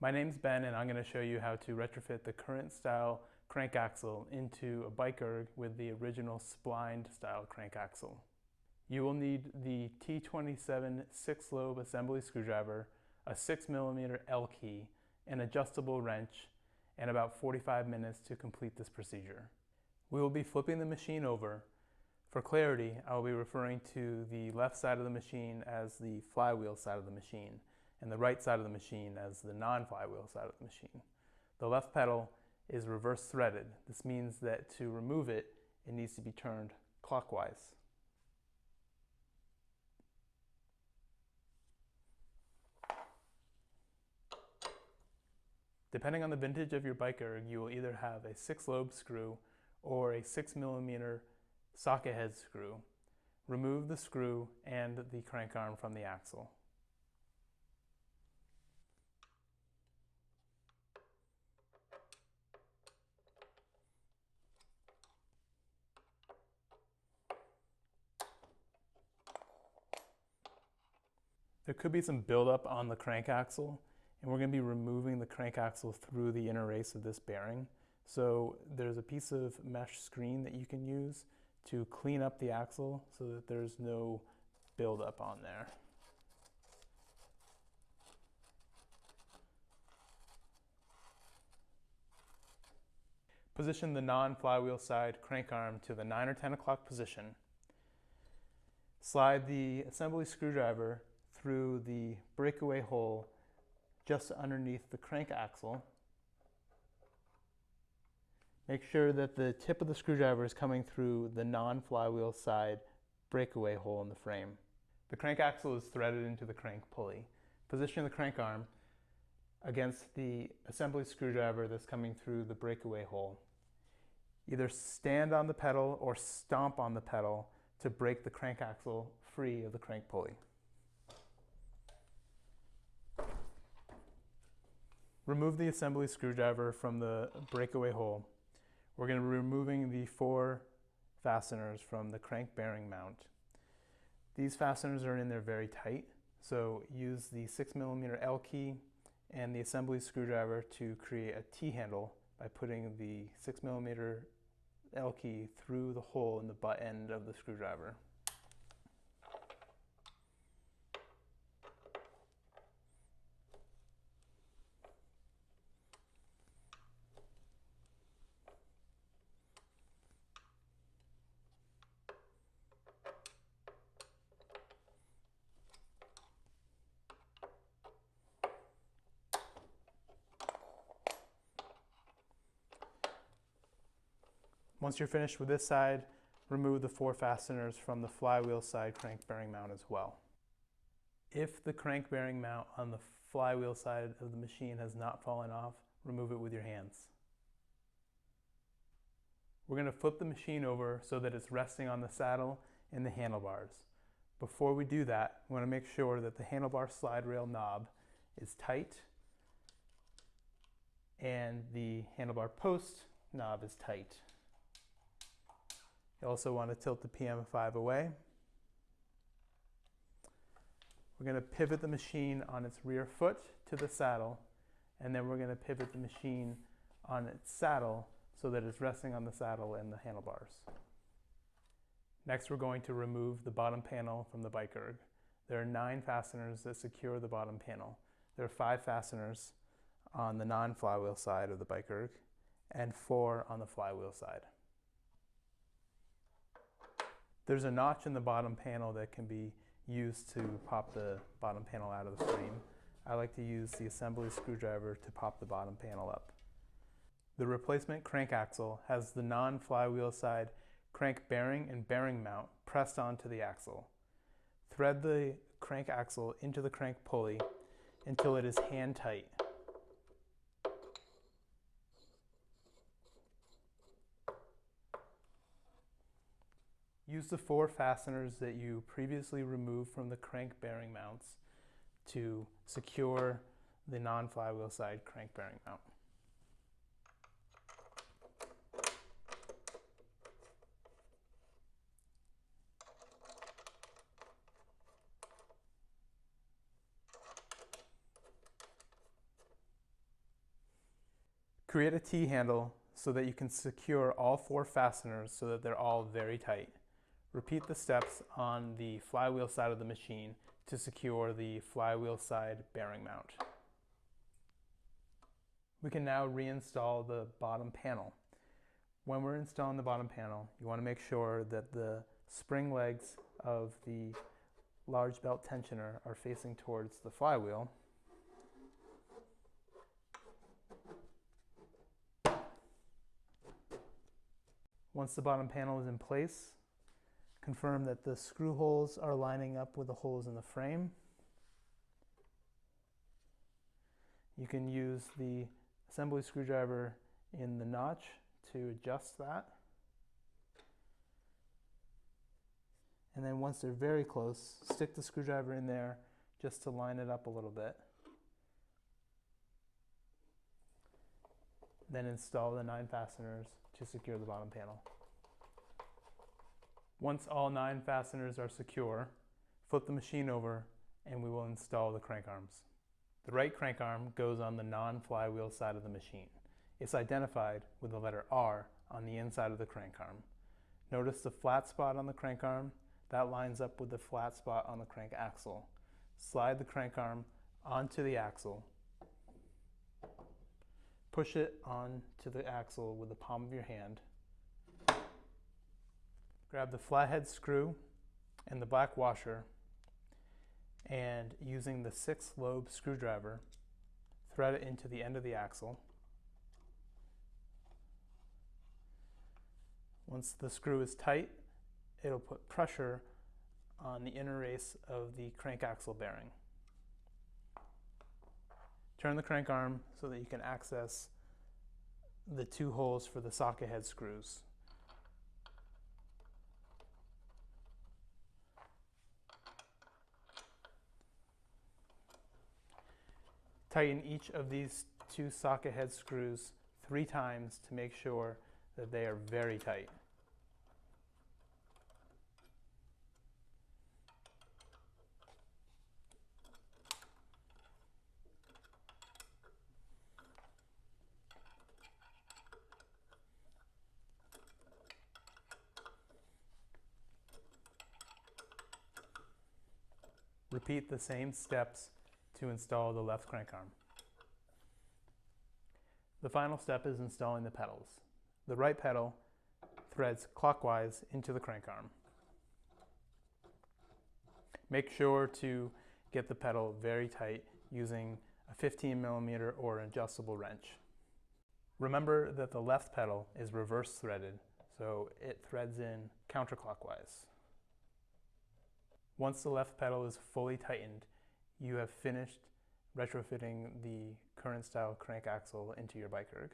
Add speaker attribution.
Speaker 1: My name's Ben and I'm going to show you how to retrofit the current style crank axle into a BikeErg with the original splined style crank axle. You will need the T27 6-lobe assembly screwdriver, a 6mm L key, an adjustable wrench, and about 45 minutes to complete this procedure. We will be flipping the machine over. For clarity, I will be referring to the left side of the machine as the flywheel side of the machine, and the right side of the machine as the non-flywheel side of the machine. The left pedal is reverse threaded. This means that to remove it, it needs to be turned clockwise. Depending on the vintage of your BikeErg, you will either have a 6-lobe screw or a 6mm socket head screw. Remove the screw and the crank arm from the axle. There could be some buildup on the crank axle, and we're going to be removing the crank axle through the inner race of this bearing. So there's a piece of mesh screen that you can use to clean up the axle so that there's no buildup on there. Position the non-flywheel side crank arm to the 9 or 10 o'clock position. Slide the assembly screwdriver through the breakaway hole just underneath the crank axle. Make sure that the tip of the screwdriver is coming through the non-flywheel side breakaway hole in the frame. The crank axle is threaded into the crank pulley. Position the crank arm against the assembly screwdriver that's coming through the breakaway hole. Either stand on the pedal or stomp on the pedal to break the crank axle free of the crank pulley. Remove the assembly screwdriver from the breakaway hole. We're going to be removing the 4 fasteners from the crank bearing mount. These fasteners are in there very tight, so use the 6mm L key and the assembly screwdriver to create a T-handle by putting the 6mm L key through the hole in the butt end of the screwdriver. Once you're finished with this side, remove the 4 fasteners from the flywheel side crank bearing mount as well. If the crank bearing mount on the flywheel side of the machine has not fallen off, remove it with your hands. We're going to flip the machine over so that it's resting on the saddle and the handlebars. Before we do that, we want to make sure that the handlebar slide rail knob is tight and the handlebar post knob is tight. You also want to tilt the PM5 away. We're going to pivot the machine on its rear foot to the saddle, and then we're going to pivot the machine on its saddle so that it's resting on the saddle and the handlebars. Next, we're going to remove the bottom panel from the BikeErg. There are 9 fasteners that secure the bottom panel. There are 5 fasteners on the non-flywheel side of the BikeErg and 4 on the flywheel side. There's a notch in the bottom panel that can be used to pop the bottom panel out of the frame. I like to use the assembly screwdriver to pop the bottom panel up. The replacement crank axle has the non-flywheel side crank bearing and bearing mount pressed onto the axle. Thread the crank axle into the crank pulley until it is hand tight. Use the 4 fasteners that you previously removed from the crank bearing mounts to secure the non-flywheel side crank bearing mount. Create a T-handle so that you can secure all 4 fasteners so that they're all very tight. Repeat the steps on the flywheel side of the machine to secure the flywheel side bearing mount. We can now reinstall the bottom panel. When we're installing the bottom panel, you want to make sure that the spring legs of the large belt tensioner are facing towards the flywheel. Once the bottom panel is in place, confirm that the screw holes are lining up with the holes in the frame. You can use the assembly screwdriver in the notch to adjust that. And then once they're very close, stick the screwdriver in there just to line it up a little bit. Then install the 9 fasteners to secure the bottom panel. Once all 9 fasteners are secure, flip the machine over and we will install the crank arms. The right crank arm goes on the non-flywheel side of the machine. It's identified with the letter R on the inside of the crank arm. Notice the flat spot on the crank arm. That lines up with the flat spot on the crank axle. Slide the crank arm onto the axle. Push it onto the axle with the palm of your hand. Grab the flathead screw and the black washer, and using the 6-lobe screwdriver, thread it into the end of the axle. Once the screw is tight, it'll put pressure on the inner race of the crank axle bearing. Turn the crank arm so that you can access the 2 holes for the socket head screws. Tighten each of these 2 socket head screws 3 times to make sure that they are very tight. Repeat the same steps to install the left crank arm. The final step is installing the pedals. The right pedal threads clockwise into the crank arm. Make sure to get the pedal very tight using a 15mm or adjustable wrench. Remember that the left pedal is reverse threaded, so it threads in counterclockwise. Once the left pedal is fully tightened, you have finished retrofitting the current style crank axle into your BikeErg.